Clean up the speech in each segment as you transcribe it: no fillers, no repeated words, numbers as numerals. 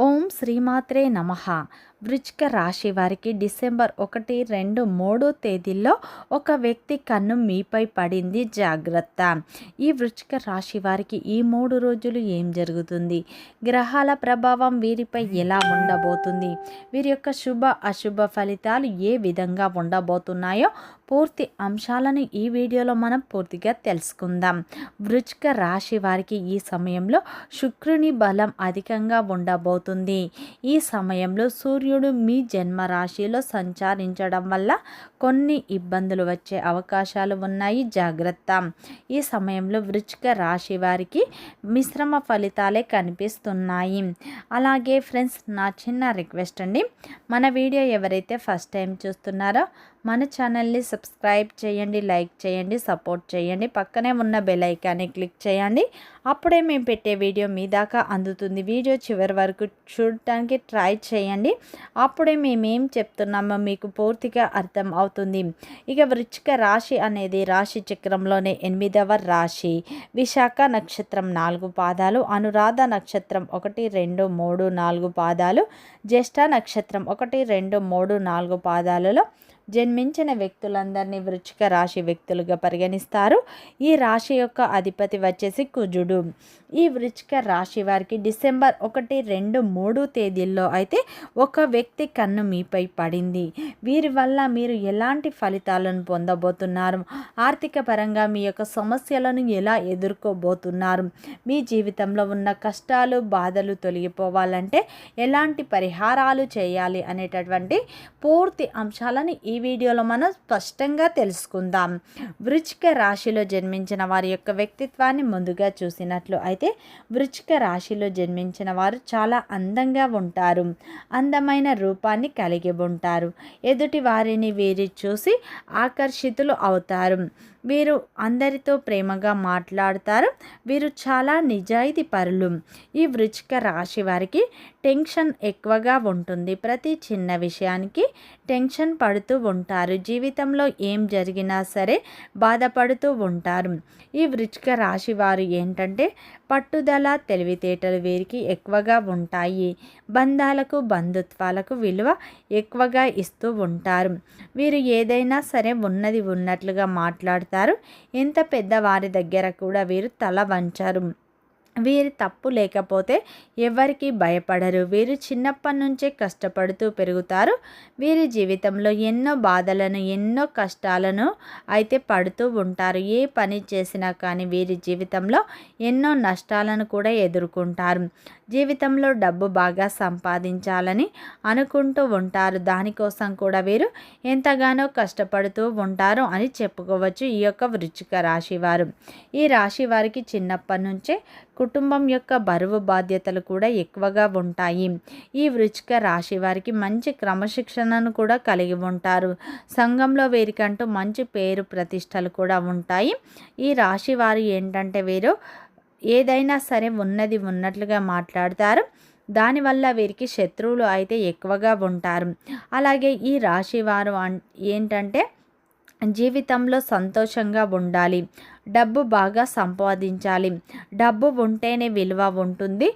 ఓం శ్రీమాత్రే నమః. వృశ్చిక రాశి వారికి డిసెంబర్ 1, 2, 3 తేదీల్లో ఒక వ్యక్తి కన్ను మీపై పడింది, జాగ్రత్త. ఈ వృశ్చిక రాశి వారికి ఈ 3 రోజులు ఏం జరుగుతుంది, గ్రహాల ప్రభావం వీరిపై ఎలా ఉండబోతుంది, వీరి యొక్క శుభ అశుభ ఫలితాలు ఏ విధంగా ఉండబోతున్నాయో పూర్తి అంశాలను ఈ వీడియోలో మనం పూర్తిగా తెలుసుకుందాం. వృశ్చిక రాశి వారికి ఈ సమయంలో శుక్రుని బలం అధికంగా ఉండబోతుంది. ఈ సమయంలో సూర్యుడు మీ జన్మ రాశిలో సంచరించడం వల్ల కొన్ని ఇబ్బందులు వచ్చే అవకాశాలు ఉన్నాయి, జాగ్రత్త. ఈ సమయంలో వృశ్చిక రాశి వారికి మిశ్రమ ఫలితాలే కనిపిస్తున్నాయి. అలాగే ఫ్రెండ్స్, నా చిన్న రిక్వెస్ట్ అండి, మన వీడియో ఎవరైతే ఫస్ట్ టైం చూస్తున్నారో మన ఛానల్ని సబ్స్క్రైబ్ చేయండి, లైక్ చేయండి, సపోర్ట్ చేయండి. పక్కనే ఉన్న బెల్ ఐకాన్ని క్లిక్ చేయండి. అప్పుడే మేము పెట్టే వీడియో మీ దాకా అందుతుంది. వీడియో చివరి వరకు చూడటానికి ట్రై చేయండి. అప్పుడే మేమేం చెప్తున్నామో మీకు పూర్తిగా అర్థం అవుతుంది. ఇక వృశ్చిక రాశి అనేది రాశి చక్రంలోనే 8వ రాశి. విశాఖ నక్షత్రం 4 పాదాలు, అనురాధ నక్షత్రం 1, 2, 3, 4 పాదాలు, జ్యేష్ఠ నక్షత్రం 1, 2, 3, 4 పాదాలలో జన్మించిన వ్యక్తులందరినీ వృశ్చిక రాశి వ్యక్తులుగా పరిగణిస్తారు. ఈ రాశి యొక్క అధిపతి వచ్చేసి కుజుడు. ఈ వృశ్చిక రాశి వారికి డిసెంబర్ 1, 2, 3 తేదీల్లో అయితే ఒక వ్యక్తి కన్ను మీపై పడింది. వీరి వల్ల మీరు ఎలాంటి ఫలితాలను పొందబోతున్నారు, ఆర్థిక పరంగా మీ యొక్క సమస్యలను ఎలా ఎదుర్కోబోతున్నారు, మీ జీవితంలో ఉన్న కష్టాలు బాధలు తొలగిపోవాలంటే ఎలాంటి పరిహారాలు చేయాలి అనేటటువంటి పూర్తి అంశాలను ఈ వీడియోలో మనం స్పష్టంగా తెలుసుకుందాం. వృశ్చిక రాశిలో జన్మించిన వారి యొక్క వ్యక్తిత్వాన్ని ముందుగా చూసినట్లు అయితే వృశ్చిక రాశిలో జన్మించిన వారు చాలా అందంగా ఉంటారు, అందమైన రూపాన్ని కలిగి ఉంటారు. ఎదుటి వారిని వీరి చూసి ఆకర్షితులు అవుతారు. వీరు అందరితో ప్రేమగా మాట్లాడతారు. వీరు చాలా నిజాయితీ పరులు. ఈ వృశ్చిక రాశి వారికి టెన్షన్ ఎక్కువగా ఉంటుంది. ప్రతి చిన్న విషయానికి టెన్షన్ పడుతూ ఉంటారు. జీవితంలో ఏం జరిగినా సరే బాధపడుతూ ఉంటారు. ఈ వృశ్చిక రాశి వారు ఏంటంటే పట్టుదల, తెలివితేటలు వీరికి ఎక్కువగా ఉంటాయి. బంధాలకు బంధుత్వాలకు విలువ ఎక్కువగా ఇస్తూ ఉంటారు. వీరు ఏదైనా సరే ఉన్నది ఉన్నట్లుగా మాట్లాడతారు. ఎంత పెద్దవారి దగ్గర కూడా వీరు తల వంచరు. వీరి తప్పు లేకపోతే ఎవరికి భయపడరు. వీరు చిన్నప్పటి నుంచే కష్టపడుతూ పెరుగుతారు. వీరి జీవితంలో ఎన్నో బాధలను, ఎన్నో కష్టాలను అయితే పడుతూ ఉంటారు. ఏ పని చేసినా కానీ వీరి జీవితంలో ఎన్నో నష్టాలను కూడా ఎదుర్కొంటారు. జీవితంలో డబ్బు బాగా సంపాదించాలని అనుకుంటూ ఉంటారు. దానికోసం కూడా వీరు ఎంతగానో కష్టపడుతూ ఉంటారు అని చెప్పుకోవచ్చు ఈ యొక్క వృశ్చిక రాశి వారు. ఈ రాశి వారికి చిన్నప్పటి నుంచే కుటుంబం యొక్క బరువు బాధ్యతలు కూడా ఎక్కువగా ఉంటాయి. ఈ వృశ్చిక రాశి వారికి మంచి క్రమశిక్షణను కూడా కలిగి ఉంటారు. సంఘంలో వీరికంటూ మంచి పేరు ప్రతిష్టలు కూడా ఉంటాయి. ఈ రాశి వారు ఏంటంటే వీరు ఏదైనా సరే ఉన్నది ఉన్నట్లుగా మాట్లాడతారు. దానివల్ల వీరికి శత్రువులు అయితే ఎక్కువగా ఉంటారు. అలాగే ఈ రాశి వారు ఏంటంటే జీవితంలో సంతోషంగా ఉండాలి, డబ్బు బాగా సంపాదించాలి, డబ్బు ఉంటేనే విలువ ఉంటుంది,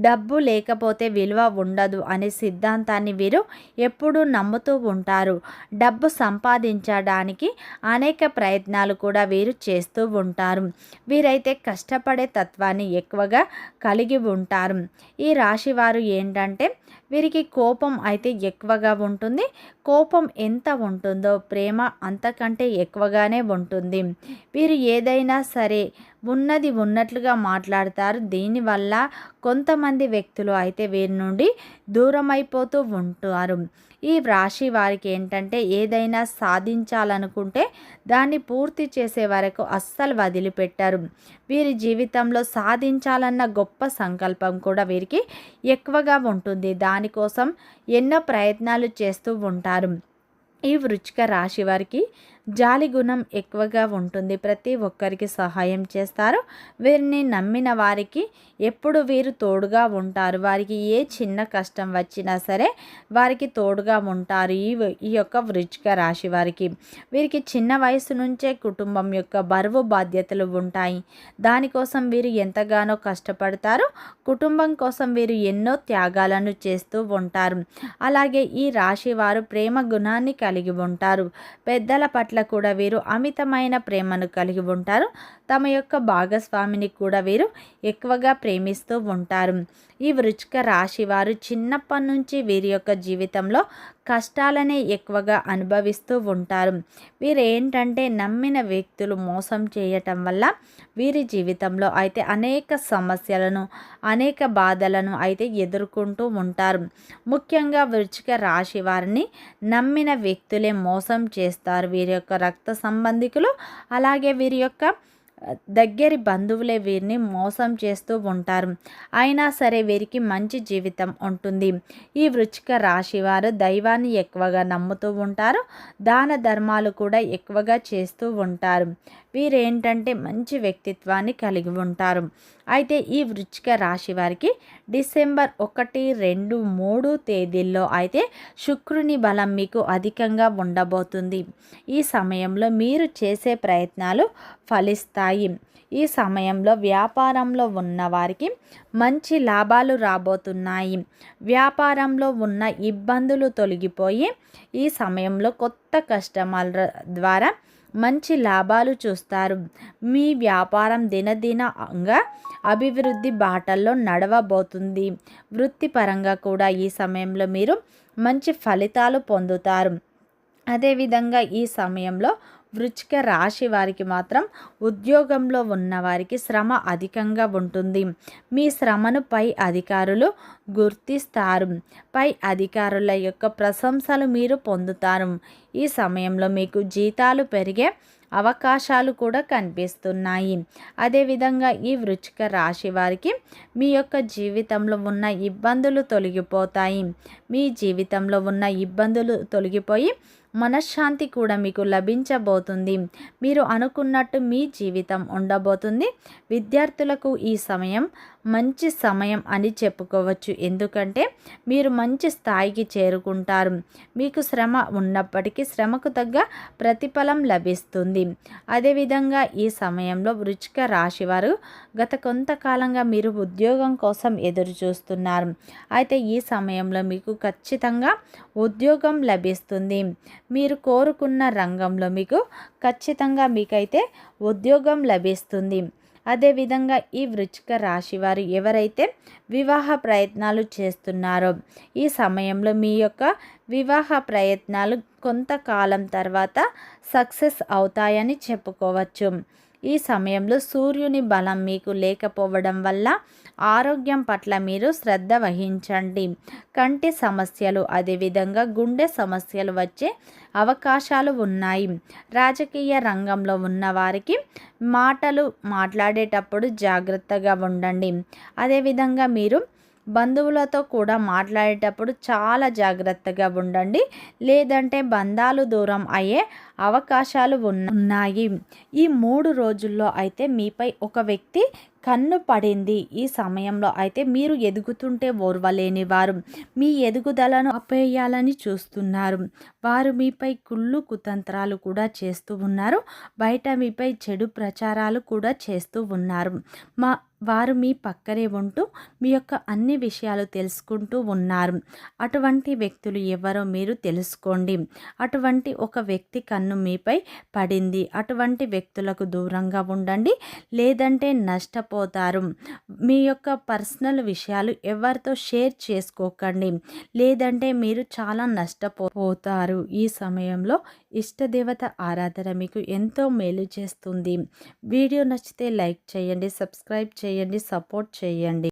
డబ్బు లేకపోతే విలువ ఉండదు అనే సిద్ధాంతాన్ని వీరు ఎప్పుడూ నమ్ముతూ ఉంటారు. డబ్బు సంపాదించడానికి అనేక ప్రయత్నాలు కూడా వీరు చేస్తూ ఉంటారు. వీరైతే కష్టపడే తత్వాన్ని ఎక్కువగా కలిగి ఉంటారు. ఈ రాశి వారు ఏంటంటే వీరికి కోపం అయితే ఎక్కువగా ఉంటుంది. కోపం ఎంత ఉంటుందో ప్రేమ అంతకంటే ఎక్కువగానే ఉంటుంది. వీరు ఏదైనా సరే ఉన్నది ఉన్నట్లుగా మాట్లాడతారు. దీనివల్ల కొంతమంది వ్యక్తులు అయితే వీరి నుండి దూరం అయిపోతూ ఉంటారు. ఈ రాశి వారికి ఏంటంటే ఏదైనా సాధించాలనుకుంటే దాన్ని పూర్తి చేసే వరకు అస్సలు వదిలిపెట్టారు. వీరి జీవితంలో సాధించాలన్న గొప్ప సంకల్పం కూడా వీరికి ఎక్కువగా ఉంటుంది. దానికోసం ఎన్నో ప్రయత్నాలు చేస్తూ ఉంటారు. ఈ వృశ్చిక రాశి వారికి జాలి గుణం ఎక్కువగా ఉంటుంది. ప్రతి ఒక్కరికి సహాయం చేస్తారు. వీరిని నమ్మిన వారికి ఎప్పుడు వీరు తోడుగా ఉంటారు. వారికి ఏ చిన్న కష్టం వచ్చినా సరే వారికి తోడుగా ఉంటారు. ఈ యొక్క వృశ్చిక రాశి వారికి వీరికి చిన్న వయసు నుంచే కుటుంబం యొక్క బరువు బాధ్యతలు ఉంటాయి. దానికోసం వీరు ఎంతగానో కష్టపడతారు. కుటుంబం కోసం వీరు ఎన్నో త్యాగాలను చేస్తూ ఉంటారు. అలాగే ఈ రాశి వారు ప్రేమ గుణాన్ని కలిగి ఉంటారు. పెద్దల పట్ల కూడా వీరు అమితమైన ప్రేమను కలిగి ఉంటారు. తమ యొక్క భాగస్వామిని కూడా వీరు ఎక్కువగా ప్రేమిస్తూ ఉంటారు. ఈ వృశ్చిక రాశి వారు చిన్నప్పటి నుంచి వీరి యొక్క జీవితంలో కష్టాలనే ఎక్కువగా అనుభవిస్తూ ఉంటారు. వీరు ఏంటంటే నమ్మిన వ్యక్తులు మోసం చేయటం వల్ల వీరి జీవితంలో అయితే అనేక సమస్యలను అనేక బాధలను అయితే ఎదుర్కొంటూ ఉంటారు. ముఖ్యంగా వృశ్చిక రాశి వారిని నమ్మిన వ్యక్తులే మోసం చేస్తారు. వీరి యొక్క రక్త సంబంధికులు అలాగే వీరి యొక్క దగ్గరి బంధువులే వీరిని మోసం చేస్తూ ఉంటారు. అయినా సరే వీరికి మంచి జీవితం ఉంటుంది. ఈ వృశ్చిక రాశి వారు దైవాన్ని ఎక్కువగా నమ్ముతూ ఉంటారు. దాన ధర్మాలు కూడా ఎక్కువగా చేస్తూ ఉంటారు. వీరేంటంటే మంచి వ్యక్తిత్వాన్ని కలిగి ఉంటారు. అయితే ఈ వృశ్చిక రాశి వారికి డిసెంబర్ 1, 2, 3 తేదీల్లో అయితే శుక్రుని బలం మీకు అధికంగా ఉండబోతుంది. ఈ సమయంలో మీరు చేసే ప్రయత్నాలు ఫలిస్తాయి. ఈ సమయంలో వ్యాపారంలో ఉన్న వారికి మంచి లాభాలు రాబోతున్నాయి. వ్యాపారంలో ఉన్న ఇబ్బందులు తొలగిపోయి ఈ సమయంలో కొత్త కస్టమర్ల ద్వారా మంచి లాభాలు చూస్తారు. మీ వ్యాపారం దినదినంగా అభివృద్ధి బాటల్లో నడవబోతుంది. వృత్తిపరంగా కూడా ఈ సమయంలో మీరు మంచి ఫలితాలు పొందుతారు. అదేవిధంగా ఈ సమయంలో వృశ్చిక రాశి వారికి మాత్రం ఉద్యోగంలో ఉన్నవారికి శ్రమ అధికంగా ఉంటుంది. మీ శ్రమను పై అధికారులు గుర్తిస్తారు. పై అధికారుల యొక్క ప్రశంసలు మీరు పొందుతారు. ఈ సమయంలో మీకు జీతాలు పెరిగే అవకాశాలు కూడా కనిపిస్తున్నాయి. అదేవిధంగా ఈ వృశ్చిక రాశి వారికి మీ యొక్క జీవితంలో ఉన్న ఇబ్బందులు తొలగిపోతాయి. మీ జీవితంలో ఉన్న ఇబ్బందులు తొలగిపోయి మనశ్శాంతి కూడా మీకు లభించబోతుంది. మీరు అనుకున్నట్టు మీ జీవితం ఉండబోతుంది. విద్యార్థులకు ఈ సమయం మంచి సమయం అని చెప్పుకోవచ్చు. ఎందుకంటే మీరు మంచి స్థాయికి చేరుకుంటారు. మీకు శ్రమ ఉన్నప్పటికీ శ్రమకు తగ్గ ప్రతిఫలం లభిస్తుంది. అదేవిధంగా ఈ సమయంలో వృశ్చిక రాశి వారు గత కొంతకాలంగా మీరు ఉద్యోగం కోసం ఎదురు చూస్తున్నారు. అయితే ఈ సమయంలో మీకు ఖచ్చితంగా ఉద్యోగం లభిస్తుంది. మీరు కోరుకున్న రంగంలో మీకు ఖచ్చితంగా మీకైతే ఉద్యోగం లభిస్తుంది. అదేవిధంగా ఈ వృశ్చిక రాశి వారు ఎవరైతే వివాహ ప్రయత్నాలు చేస్తున్నారో ఈ సమయంలో మీ యొక్క వివాహ ప్రయత్నాలు కొంతకాలం తర్వాత సక్సెస్ అవుతాయని చెప్పుకోవచ్చు. ఈ సమయంలో సూర్యుని బలం మీకు లేకపోవడం వల్ల ఆరోగ్యం పట్ల మీరు శ్రద్ధ వహించండి. కంటి సమస్యలు అదేవిధంగా గుండె సమస్యలు వచ్చే అవకాశాలు ఉన్నాయి. రాజకీయ రంగంలో ఉన్న వారికి మాటలు మాట్లాడేటప్పుడు జాగ్రత్తగా ఉండండి. అదేవిధంగా మీరు బంధువులతో కూడా మాట్లాడేటప్పుడు చాలా జాగ్రత్తగా ఉండండి. లేదంటే బంధాలు దూరం అయ్యే అవకాశాలు ఉన్నాయి. ఈ 3 రోజుల్లో అయితే మీపై ఒక వ్యక్తి కన్ను పడింది. ఈ సమయంలో అయితే మీరు ఎదుగుతుంటే ఓర్వలేని వారు మీ ఎదుగుదలను ఆపేయాలని చూస్తున్నారు. వారు మీపై కుళ్ళు కుతంత్రాలు కూడా చేస్తూ ఉన్నారు. బయట మీపై చెడు ప్రచారాలు కూడా చేస్తూ ఉన్నారు. వారు మీ పక్కనే ఉంటూ మీ యొక్క అన్ని విషయాలు తెలుసుకుంటూ ఉన్నారు. అటువంటి వ్యక్తులు ఎవరో మీరు తెలుసుకోండి. అటువంటి ఒక వ్యక్తి కన్ను మీపై పడింది. అటువంటి వ్యక్తులకు దూరంగా ఉండండి. లేదంటే నష్టపోతారు. మీ యొక్క పర్సనల్ విషయాలు ఎవరితో షేర్ చేసుకోకండి. లేదంటే మీరు చాలా నష్టపోతారు. ఈ సమయంలో ఇష్టదేవత ఆరాధన మీకు ఎంతో మేలు చేస్తుంది. వీడియో నచ్చితే లైక్ చేయండి, సబ్స్క్రైబ్ చేయండి, సపోర్ట్ చేయండి.